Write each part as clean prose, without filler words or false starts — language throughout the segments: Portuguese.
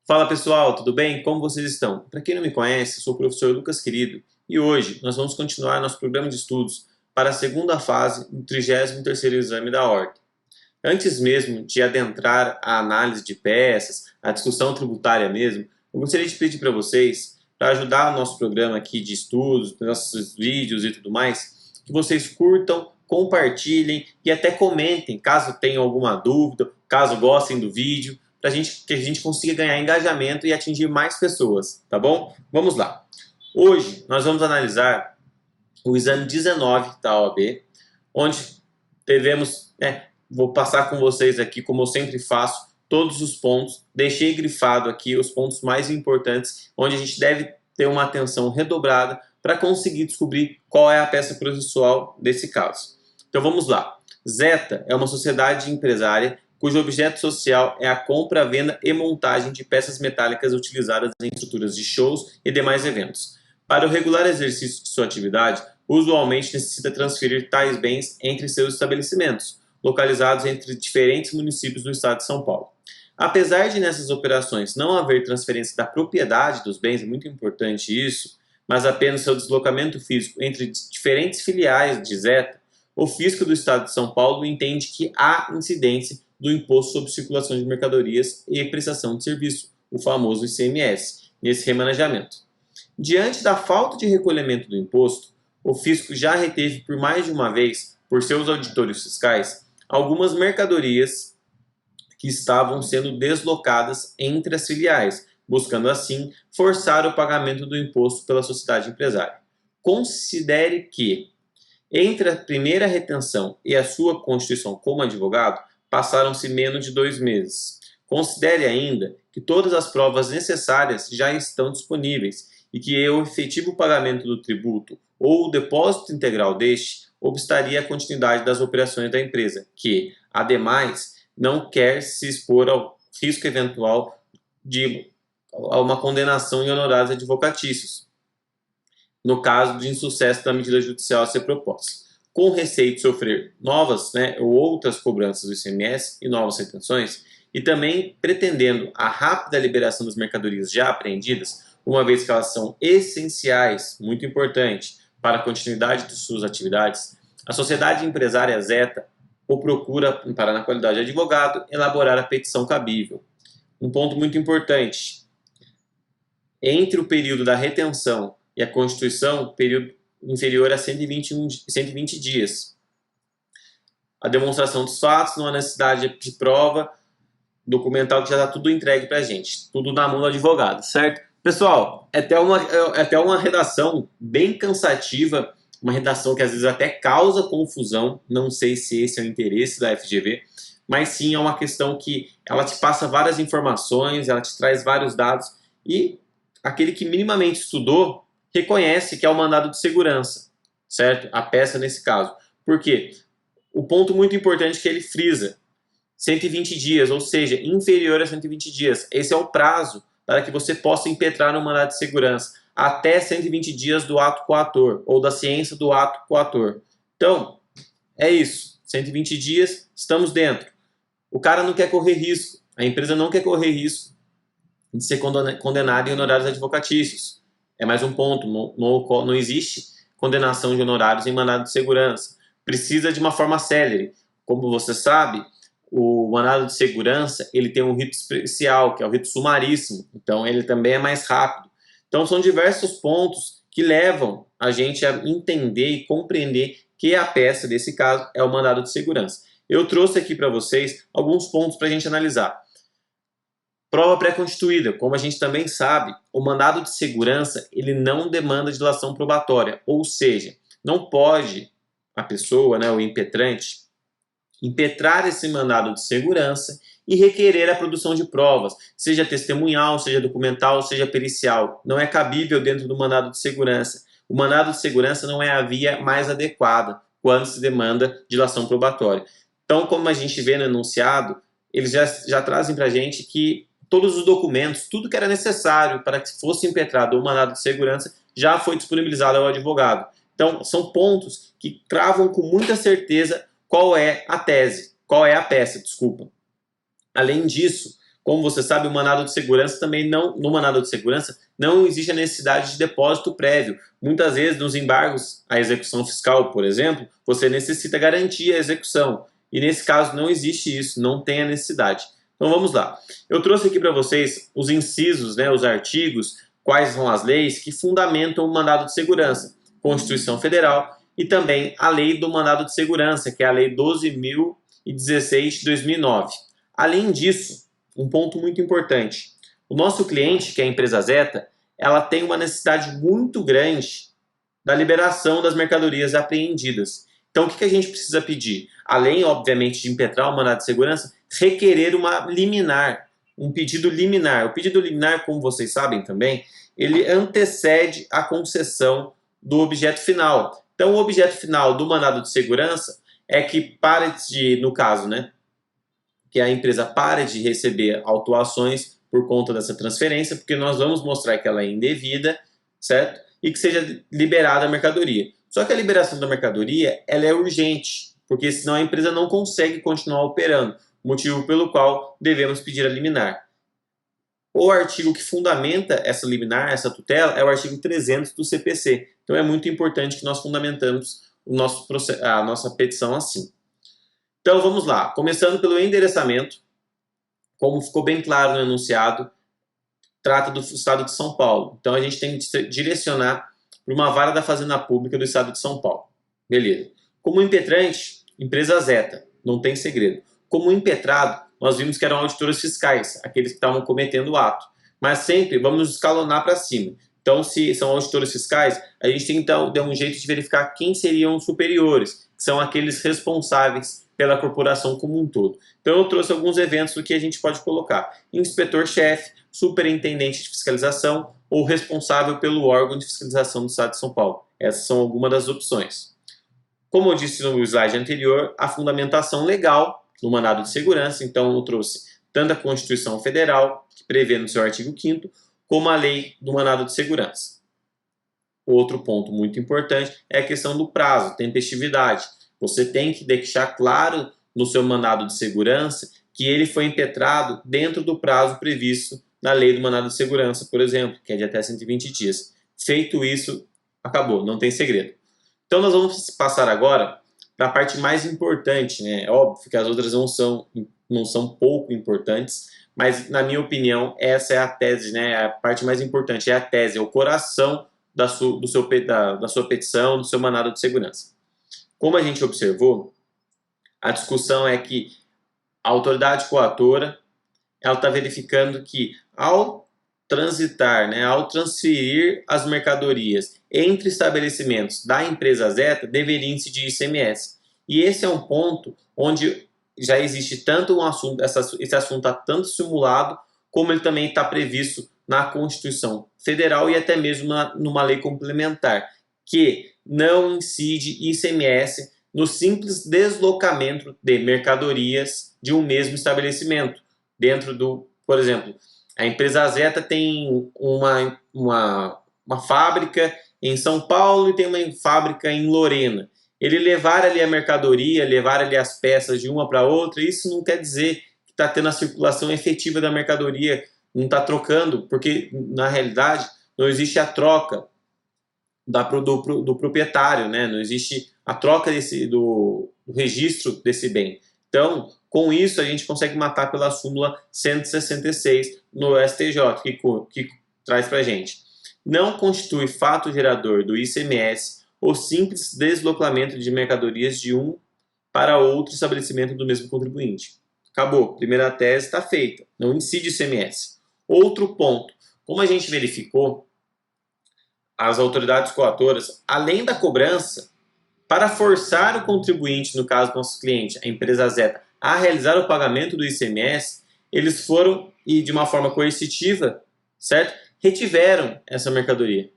Fala pessoal, tudo bem? Como vocês estão? Para quem não me conhece, sou o professor Lucas Querido e hoje nós vamos continuar nosso programa de estudos para a segunda fase do 33º exame da ordem. Antes mesmo de adentrar a análise de peças, a discussão tributária mesmo, eu gostaria de pedir para vocês, para ajudar o nosso programa aqui de estudos, nossos vídeos e tudo mais, que vocês curtam, compartilhem e até comentem caso tenham alguma dúvida, caso gostem do vídeo, para que a gente consiga ganhar engajamento e atingir mais pessoas, tá bom? Vamos lá. Hoje nós vamos analisar o exame 19 da OAB, onde devemos, vou passar com vocês aqui, como eu sempre faço, todos os pontos. Deixei grifado aqui os pontos mais importantes, onde a gente deve ter uma atenção redobrada para conseguir descobrir qual é a peça processual desse caso. Então vamos lá. Zeta é uma sociedade empresária cujo objeto social é a compra, venda e montagem de peças metálicas utilizadas em estruturas de shows e demais eventos. Para o regular exercício de sua atividade, usualmente necessita transferir tais bens entre seus estabelecimentos, localizados entre diferentes municípios do estado de São Paulo. Apesar de nessas operações não haver transferência da propriedade dos bens, é muito importante isso, mas apenas seu deslocamento físico entre diferentes filiais de Zeta, o fisco do estado de São Paulo entende que há incidência do Imposto sobre Circulação de Mercadorias e Prestação de Serviço, o famoso ICMS, nesse remanejamento. Diante da falta de recolhimento do imposto, o fisco já reteve por mais de uma vez, por seus auditores fiscais, algumas mercadorias que estavam sendo deslocadas entre as filiais, buscando assim forçar o pagamento do imposto pela sociedade empresária. Considere que, entre a primeira retenção e a sua constituição como advogado, passaram-se menos de 2 meses. Considere ainda que todas as provas necessárias já estão disponíveis e que o efetivo pagamento do tributo ou o depósito integral deste obstaria a continuidade das operações da empresa, que, ademais, não quer se expor ao risco eventual de uma condenação em honorários advocatícios, no caso de insucesso da medida judicial a ser proposta. Com receio de sofrer novas ou outras cobranças do ICMS e novas retenções, e também pretendendo a rápida liberação das mercadorias já apreendidas, uma vez que elas são essenciais, muito importante, para a continuidade de suas atividades, a sociedade empresária Zeta o procura, para na qualidade de advogado, elaborar a petição cabível. Um ponto muito importante, entre o período da retenção e a constituição, período inferior a 120 dias. A demonstração dos fatos, não há necessidade de prova documental, que já está tudo entregue para a gente. Tudo na mão do advogado, certo? Pessoal, é até uma redação bem cansativa, uma redação que às vezes até causa confusão, não sei se esse é o interesse da FGV, mas sim é uma questão que ela te passa várias informações, ela te traz vários dados e aquele que minimamente estudou reconhece que é o mandado de segurança, certo? A peça nesse caso. Por quê? O ponto muito importante que ele frisa, 120 dias, ou seja, inferior a 120 dias. Esse é o prazo para que você possa impetrar no mandado de segurança, até 120 dias do ato coator, ou da ciência do ato coator. Então, é isso. 120 dias, estamos dentro. O cara não quer correr risco, a empresa não quer correr risco de ser condenada em honorários advocatícios. É mais um ponto, não existe condenação de honorários em mandado de segurança. Precisa de uma forma célere. Como você sabe, o mandado de segurança ele tem um rito especial, que é o rito sumaríssimo. Então, ele também é mais rápido. Então, são diversos pontos que levam a gente a entender e compreender que a peça, desse caso, é o mandado de segurança. Eu trouxe aqui para vocês alguns pontos para a gente analisar. Prova pré-constituída, como a gente também sabe, o mandado de segurança ele não demanda dilação probatória, ou seja, não pode a pessoa, o impetrante, impetrar esse mandado de segurança e requerer a produção de provas, seja testemunhal, seja documental, seja pericial. Não é cabível dentro do mandado de segurança. O mandado de segurança não é a via mais adequada quando se demanda dilação probatória. Então, como a gente vê no enunciado, eles já trazem para a gente que todos os documentos, tudo que era necessário para que fosse impetrado o mandado de segurança já foi disponibilizado ao advogado. Então, são pontos que cravam com muita certeza qual é a tese, qual é a peça, desculpa. Além disso, Como você sabe, o mandado de segurança também não, no mandado de segurança não existe a necessidade de depósito prévio. Muitas vezes nos embargos à execução fiscal, por exemplo, você necessita garantir a execução. E nesse caso não existe isso, não tem a necessidade. Então vamos lá. Eu trouxe aqui para vocês os incisos, né, os artigos, quais são as leis que fundamentam o mandado de segurança. Constituição Federal e também a lei do mandado de segurança, que é a lei 12.016 de 2009. Além disso, um ponto muito importante. O nosso cliente, que é a empresa Zeta, ela tem uma necessidade muito grande da liberação das mercadorias apreendidas. Então, o que a gente precisa pedir? Além, obviamente, de impetrar o mandado de segurança, requerer uma liminar, um pedido liminar. O pedido liminar, como vocês sabem também, ele antecede a concessão do objeto final. Então, o objeto final do mandado de segurança é que pare de, no caso, né, que a empresa pare de receber autuações por conta dessa transferência, porque nós vamos mostrar que ela é indevida, certo? E que seja liberada a mercadoria. Só que a liberação da mercadoria, ela é urgente, porque senão a empresa não consegue continuar operando, motivo pelo qual devemos pedir a liminar. O artigo que fundamenta essa liminar, essa tutela, é o artigo 300 do CPC. Então é muito importante que nós fundamentamos a nossa petição assim. Então vamos lá, começando pelo endereçamento, como ficou bem claro no enunciado, trata do Estado de São Paulo. Então a gente tem que direcionar para uma vara da Fazenda Pública do Estado de São Paulo. Beleza. Como impetrante, empresa Zeta, não tem segredo. Como impetrado, nós vimos que eram auditores fiscais, aqueles que estavam cometendo o ato. Mas sempre vamos escalonar para cima. Então, se são auditores fiscais, a gente tem que dar um jeito de verificar quem seriam os superiores, que são aqueles responsáveis pela corporação como um todo. Então eu trouxe alguns eventos do que a gente pode colocar. Inspetor-chefe, superintendente de fiscalização ou responsável pelo órgão de fiscalização do Estado de São Paulo. Essas são algumas das opções. Como eu disse no slide anterior, a fundamentação legal no mandado de segurança, então eu trouxe tanto a Constituição Federal, que prevê no seu artigo 5º, como a lei do mandado de segurança. Outro ponto muito importante é a questão do prazo, tempestividade. Você tem que deixar claro no seu mandado de segurança que ele foi impetrado dentro do prazo previsto na lei do mandado de segurança, por exemplo, que é de até 120 dias. Feito isso, acabou, não tem segredo. Então nós vamos passar agora para a parte mais importante, né? É óbvio que as outras não são pouco importantes, mas na minha opinião essa é a tese, né? A parte mais importante é a tese, é o coração da sua petição, do seu mandado de segurança. Como a gente observou, a discussão é que a autoridade coatora ela está verificando que ao transitar, né, ao transferir as mercadorias entre estabelecimentos da empresa Zeta, deveria incidir ICMS. E esse é um ponto onde já existe tanto um assunto, esse assunto está tanto simulado, como ele também está previsto na Constituição Federal e até mesmo numa lei complementar, que não incide ICMS no simples deslocamento de mercadorias de um mesmo estabelecimento. Dentro do, por exemplo, a empresa Zeta tem uma fábrica em São Paulo e tem uma fábrica em Lorena. Ele levar ali a mercadoria, levar ali as peças de uma para outra, isso não quer dizer que está tendo a circulação efetiva da mercadoria, não está trocando, porque na realidade não existe a troca do proprietário, né? Não existe a troca do registro desse bem. Então, com isso, a gente consegue matar pela súmula 166 no STJ, que traz para a gente. Não constitui fato gerador do ICMS o simples deslocamento de mercadorias de um para outro estabelecimento do mesmo contribuinte. Acabou. Primeira tese está feita. Não incide ICMS. Outro ponto. Como a gente verificou, as autoridades coatoras, além da cobrança, para forçar o contribuinte, no caso do nosso cliente, a empresa Zeta, a realizar o pagamento do ICMS, eles foram, e de uma forma coercitiva, certo? Retiveram essa mercadoria.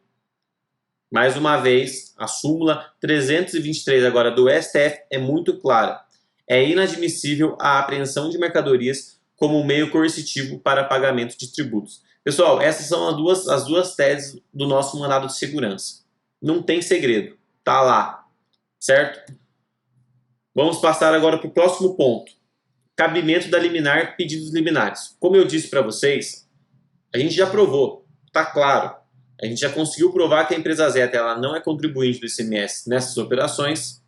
Mais uma vez, a súmula 323 agora do STF é muito clara. É inadmissível a apreensão de mercadorias como meio coercitivo para pagamento de tributos. Pessoal, essas são as duas teses do nosso mandado de segurança. Não tem segredo, tá lá, certo? Vamos passar agora para o próximo ponto. cabimento da liminar, pedidos liminares. Como eu disse para vocês, a gente já provou, está claro. A gente já conseguiu provar que a empresa Zeta ela não é contribuinte do ICMS nessas operações.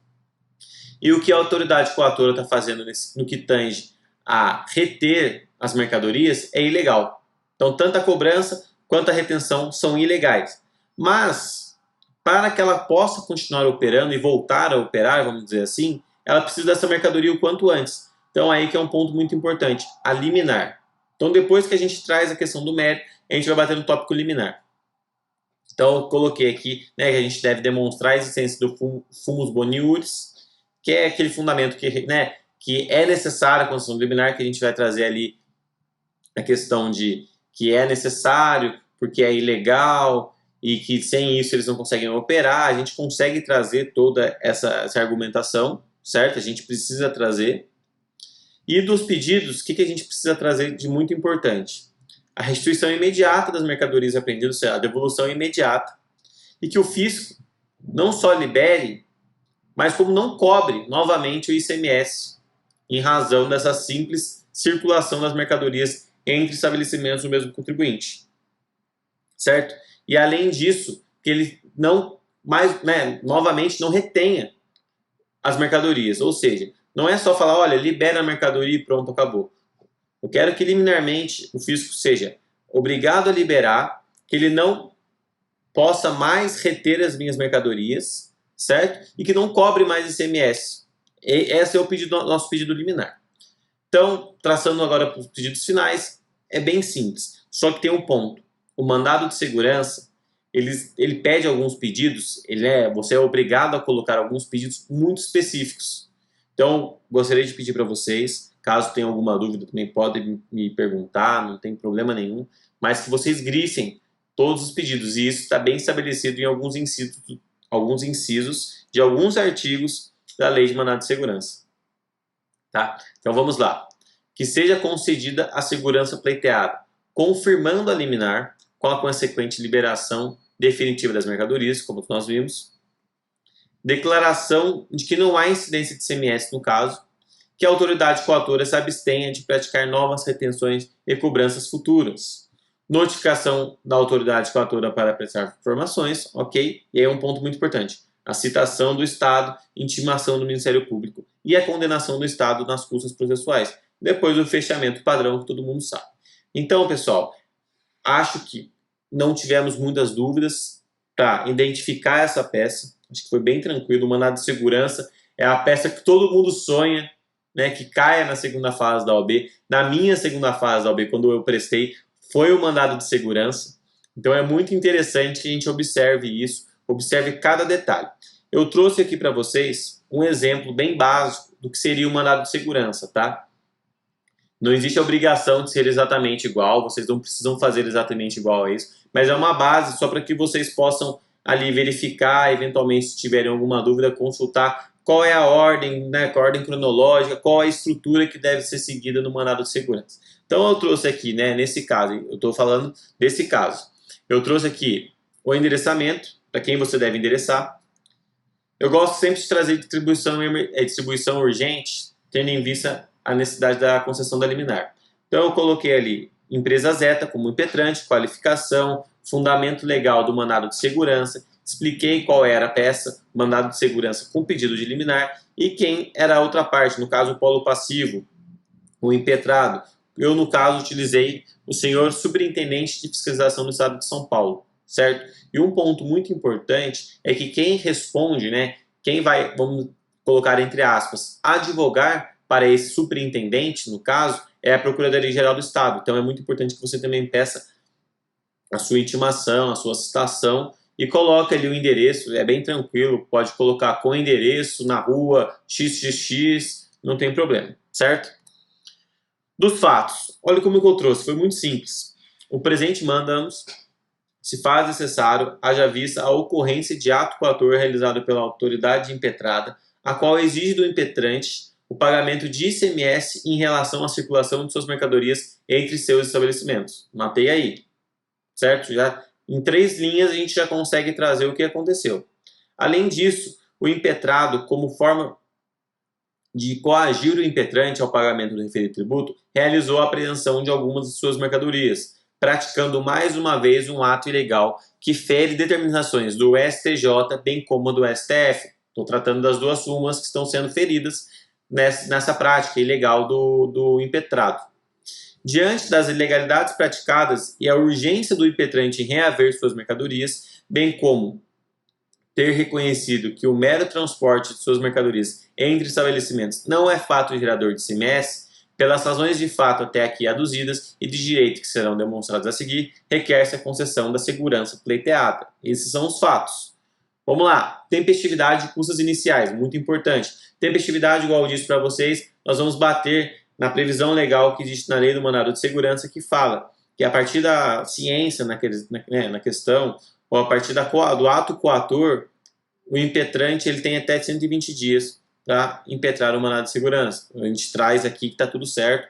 E o que a autoridade coatora está fazendo no que tange a reter as mercadorias é ilegal. Então, tanto a cobrança quanto a retenção são ilegais. Mas, para que ela possa continuar operando e voltar a operar, vamos dizer assim, ela precisa dessa mercadoria o quanto antes. Então, aí que é um ponto muito importante, a liminar. Então, depois que a gente traz a questão do mérito, a gente vai bater no tópico liminar. Então, eu coloquei aqui, né, que a gente deve demonstrar a existência do fumus boniuris, que é aquele fundamento que, né, que é necessário a concessão liminar, que a gente vai trazer ali a questão de que é necessário, porque é ilegal, e que sem isso eles não conseguem operar. A gente consegue trazer toda essa argumentação, certo? A gente precisa trazer. E dos pedidos, o que a gente precisa trazer de muito importante? A restituição imediata das mercadorias apreendidas, ou seja, a devolução imediata, e que o fisco não só libere, mas como não cobre novamente o ICMS, em razão dessa simples circulação das mercadorias entre estabelecimentos do mesmo contribuinte, certo? E além disso, que ele não mais, né, novamente não retenha as mercadorias, ou seja, não é só falar, olha, libera a mercadoria e pronto, acabou. Eu quero que liminarmente o fisco seja obrigado a liberar, que ele não possa mais reter as minhas mercadorias, certo? E que não cobre mais ICMS. Esse é o nosso pedido liminar. Então, traçando agora para os pedidos finais, é bem simples. Só que tem um ponto. O mandado de segurança, ele pede alguns pedidos, você é obrigado a colocar alguns pedidos muito específicos. Então, gostaria de pedir para vocês, caso tenham alguma dúvida, também podem me perguntar, não tem problema nenhum, mas que vocês grifem todos os pedidos, e isso está bem estabelecido em alguns incisos de alguns artigos da Lei de Mandado de Segurança. Tá? Então vamos lá. Que seja concedida a segurança pleiteada, confirmando a liminar com a consequente liberação definitiva das mercadorias, como nós vimos. Declaração de que não há incidência de ICMS no caso, que a autoridade coatora se abstenha de praticar novas retenções e cobranças futuras. Notificação da autoridade coatora para prestar informações, ok? E aí é um ponto muito importante. A citação do Estado, intimação do Ministério Público e a condenação do Estado nas custas processuais, depois do fechamento padrão que todo mundo sabe. Então, pessoal, acho que não tivemos muitas dúvidas para identificar essa peça. Acho que foi bem tranquilo. O mandado de segurança é a peça que todo mundo sonha, né, que caia na segunda fase da OAB. Na minha segunda fase da OAB, quando eu prestei, foi o mandado de segurança. Então é muito interessante que a gente observe isso, observe cada detalhe. Eu trouxe aqui para vocês um exemplo bem básico do que seria o mandado de segurança, tá? Não existe a obrigação de ser exatamente igual, vocês não precisam fazer exatamente igual a isso, mas é uma base só para que vocês possam ali verificar, eventualmente se tiverem alguma dúvida, consultar qual é a ordem, né, qual a ordem cronológica, qual a estrutura que deve ser seguida no mandado de segurança. Então eu trouxe aqui, né, nesse caso, eu estou falando desse caso, eu trouxe aqui o endereçamento, para quem você deve endereçar. Eu gosto sempre de trazer distribuição urgente, tendo em vista a necessidade da concessão da liminar. Então eu coloquei ali empresa Zeta como impetrante, qualificação, fundamento legal do mandado de segurança, expliquei qual era a peça, mandado de segurança com pedido de liminar e quem era a outra parte, no caso o polo passivo, o impetrado. Eu, no caso, utilizei o senhor superintendente de fiscalização do Estado de São Paulo, certo? E um ponto muito importante é que quem responde, né, quem vai, vamos colocar entre aspas, advogar para esse superintendente, no caso, é a Procuradoria-Geral do Estado. Então é muito importante que você também peça a sua intimação, a sua citação e coloque ali o endereço, é bem tranquilo, pode colocar com endereço na rua XXX, não tem problema, certo? Dos fatos, olha como eu trouxe, foi muito simples. O presente manda-nos, se faz necessário, haja vista a ocorrência de ato coator realizado pela autoridade impetrada, a qual exige do impetrante o pagamento de ICMS em relação à circulação de suas mercadorias entre seus estabelecimentos. Matei aí, certo? Já em 3 linhas a gente já consegue trazer o que aconteceu. Além disso, o impetrado, como forma de coagir o impetrante ao pagamento do referido tributo, realizou a apreensão de algumas de suas mercadorias, praticando mais uma vez um ato ilegal que fere determinações do STJ bem como do STF. Estou tratando das duas súmulas que estão sendo feridas nessa prática ilegal do impetrado. Diante das ilegalidades praticadas e a urgência do impetrante em reaver suas mercadorias, bem como ter reconhecido que o mero transporte de suas mercadorias entre estabelecimentos não é fato gerador de ICMS, pelas razões de fato até aqui aduzidas e de direito que serão demonstradas a seguir, requer-se a concessão da segurança pleiteada. Esses são os fatos. Vamos lá, tempestividade de custas iniciais, muito importante. Tempestividade, igual eu disse para vocês, nós vamos bater na previsão legal que existe na lei do mandado de segurança, que fala que a partir da ciência na questão, ou a partir do ato coator, o impetrante ele tem até 120 dias para impetrar o mandado de segurança. A gente traz aqui que está tudo certo,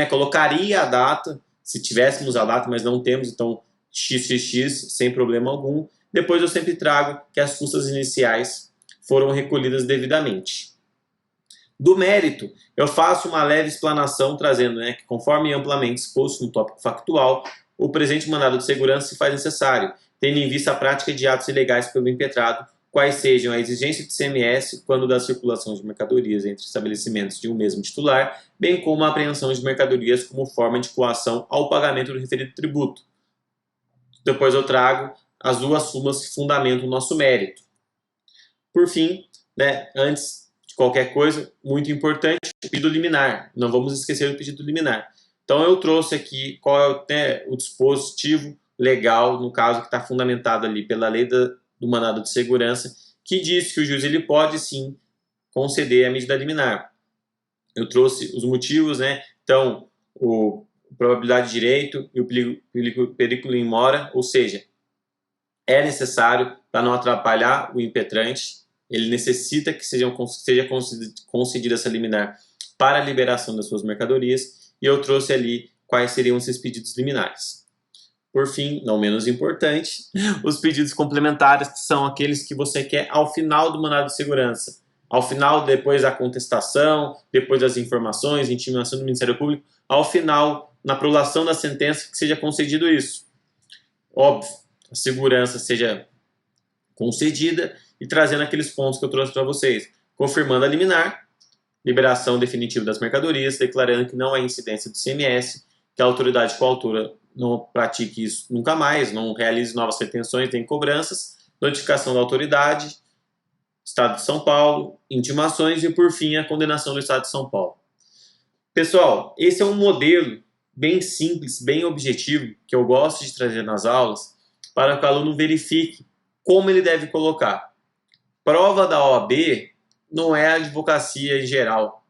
colocaria a data, se tivéssemos a data, mas não temos, então XXX, sem problema algum. Depois eu sempre trago que as custas iniciais foram recolhidas devidamente. Do mérito, eu faço uma leve explanação trazendo que, conforme amplamente exposto no tópico factual, o presente mandado de segurança se faz necessário, tendo em vista a prática de atos ilegais pelo impetrado, quais sejam a exigência de ICMS quando da circulação de mercadorias entre estabelecimentos de um mesmo titular, bem como a apreensão de mercadorias como forma de coação ao pagamento do referido tributo. Depois eu trago as duas súmulas que fundamentam o nosso mérito. Por fim, antes de qualquer coisa, muito importante, o pedido liminar. Não vamos esquecer do pedido liminar. Então eu trouxe aqui qual é o dispositivo legal, no caso que está fundamentado ali pela lei do mandado de segurança, que diz que o juiz ele pode sim conceder a medida liminar. Eu trouxe os motivos, então o probabilidade de direito e o perigo in mora, ou seja, é necessário para não atrapalhar o impetrante, ele necessita que seja concedida essa liminar para a liberação das suas mercadorias, e eu trouxe ali quais seriam esses pedidos liminares. Por fim, não menos importante, os pedidos complementares, que são aqueles que você quer ao final do mandado de segurança. Ao final, depois da contestação, depois das informações, intimação do Ministério Público, ao final, na prolação da sentença, que seja concedido isso. Óbvio, a segurança seja concedida e trazendo aqueles pontos que eu trouxe para vocês. Confirmando a liminar, liberação definitiva das mercadorias, declarando que não há incidência do ICMS, que a autoridade coautora não pratique isso nunca mais, não realize novas retenções nem cobranças, notificação da autoridade, Estado de São Paulo, intimações e, por fim, a condenação do Estado de São Paulo. Pessoal, esse é um modelo bem simples, bem objetivo, que eu gosto de trazer nas aulas, para que o aluno verifique como ele deve colocar. Prova da OAB não é a advocacia em geral,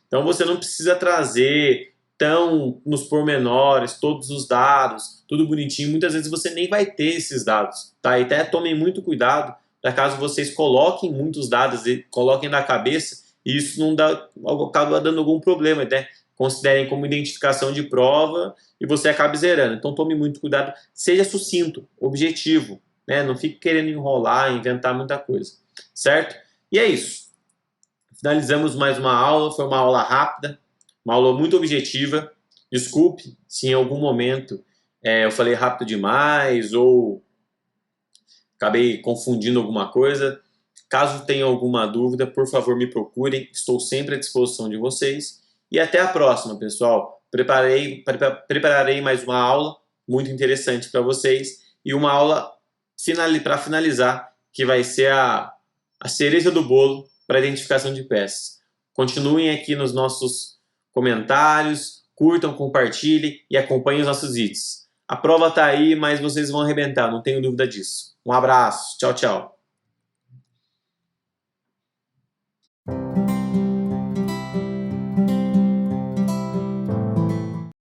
Então você não precisa trazer tão nos pormenores, todos os dados, tudo bonitinho. Muitas vezes você nem vai ter esses dados, tá? E até tomem muito cuidado para caso vocês coloquem muitos dados e coloquem na cabeça e isso não acaba dando algum problema, considerem como identificação de prova e você acabe zerando. Então tome muito cuidado, seja sucinto, objetivo, Não fique querendo enrolar, inventar muita coisa, certo? E é isso. Finalizamos mais uma aula, foi uma aula rápida, uma aula muito objetiva. Desculpe se em algum momento eu falei rápido demais ou acabei confundindo alguma coisa. Caso tenha alguma dúvida, por favor me procurem, estou sempre à disposição de vocês. E até a próxima, pessoal. Prepararei mais uma aula muito interessante para vocês e uma aula para finalizar, que vai ser a cereja do bolo para a identificação de peças. Continuem aqui nos nossos comentários, curtam, compartilhem e acompanhem os nossos vídeos. A prova está aí, mas vocês vão arrebentar, não tenho dúvida disso. Um abraço, tchau, tchau.